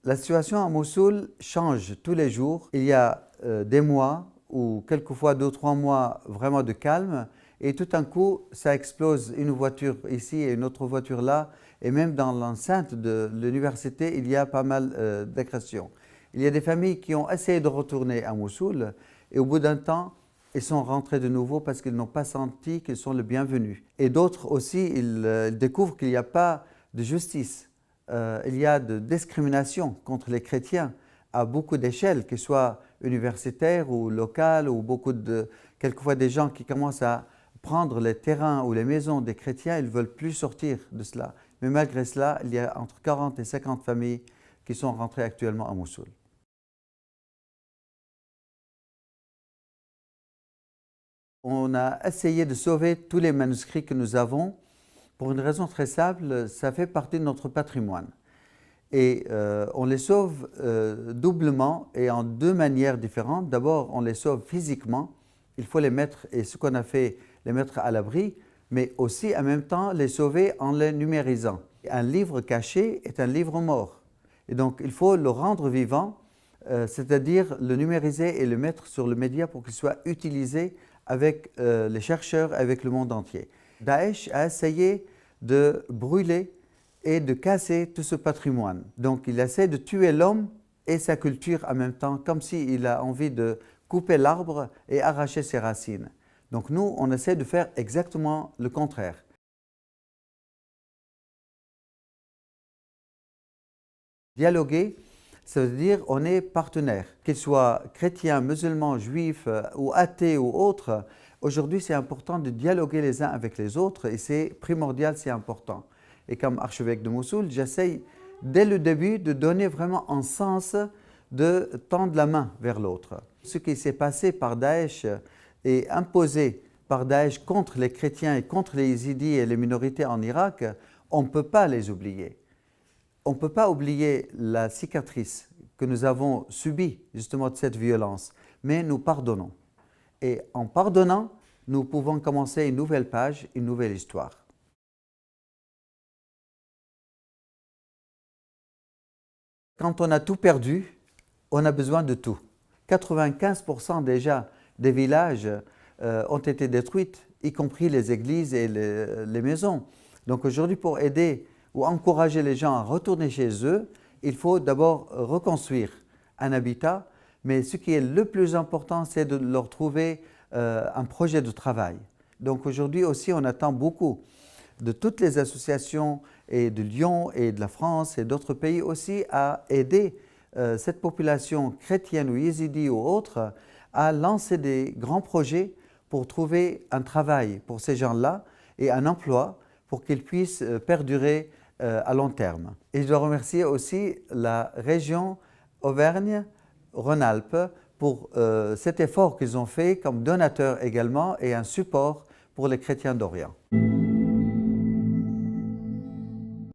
La situation à Mossoul change tous les jours. Il y a des mois ou quelquefois 2 ou 3 mois vraiment de calme et tout d'un coup, ça explose, une voiture ici et une autre voiture là. Et même dans l'enceinte de l'université, il y a pas mal d'agressions. Il y a des familles qui ont essayé de retourner à Mossoul et au bout d'un temps, ils sont rentrés de nouveau parce qu'ils n'ont pas senti qu'ils sont les bienvenus. Et d'autres aussi, ils découvrent qu'il n'y a pas de justice. Il y a de discrimination contre les chrétiens à beaucoup d'échelles, que ce soit universitaires ou locales, ou quelquefois des gens qui commencent à prendre les terrains ou les maisons des chrétiens, ils ne veulent plus sortir de cela. Mais malgré cela, il y a entre 40 et 50 familles qui sont rentrées actuellement à Mossoul. On a essayé de sauver tous les manuscrits que nous avons pour une raison très simple, ça fait partie de notre patrimoine. Et on les sauve doublement et en 2 manières différentes. D'abord, on les sauve physiquement. Il faut les mettre, et ce qu'on a fait, les mettre à l'abri, mais aussi en même temps les sauver en les numérisant. Un livre caché est un livre mort. Et donc, il faut le rendre vivant, c'est-à-dire le numériser et le mettre sur le média pour qu'il soit utilisé avec les chercheurs, avec le monde entier. Daesh a essayé de brûler et de casser tout ce patrimoine. Donc il essaie de tuer l'homme et sa culture en même temps, comme s'il a envie de couper l'arbre et arracher ses racines. Donc nous, on essaie de faire exactement le contraire. Dialoguer, ça veut dire on est partenaire, qu'ils soient chrétiens, musulmans, juifs ou athées ou autres. Aujourd'hui, c'est important de dialoguer les uns avec les autres et c'est primordial, c'est important. Et comme archevêque de Mossoul, j'essaye dès le début de donner vraiment un sens de tendre la main vers l'autre. Ce qui s'est passé par Daesh et imposé par Daesh contre les chrétiens et contre les yézidis et les minorités en Irak, on ne peut pas les oublier. On ne peut pas oublier la cicatrice que nous avons subie justement de cette violence, mais nous pardonnons. Et en pardonnant, nous pouvons commencer une nouvelle page, une nouvelle histoire. Quand on a tout perdu, on a besoin de tout. 95% déjà des villages ont été détruits, y compris les églises et les maisons. Donc aujourd'hui, pour aider ou encourager les gens à retourner chez eux, il faut d'abord reconstruire un habitat, mais ce qui est le plus important, c'est de leur trouver un projet de travail. Donc aujourd'hui aussi, on attend beaucoup de toutes les associations et de Lyon et de la France et d'autres pays aussi à aider cette population chrétienne ou yézidi ou autre à lancer des grands projets pour trouver un travail pour ces gens-là et un emploi pour qu'ils puissent perdurer à long terme. Et je dois remercier aussi la région Auvergne-Rhône-Alpes pour cet effort qu'ils ont fait comme donateurs également et un support pour les chrétiens d'Orient.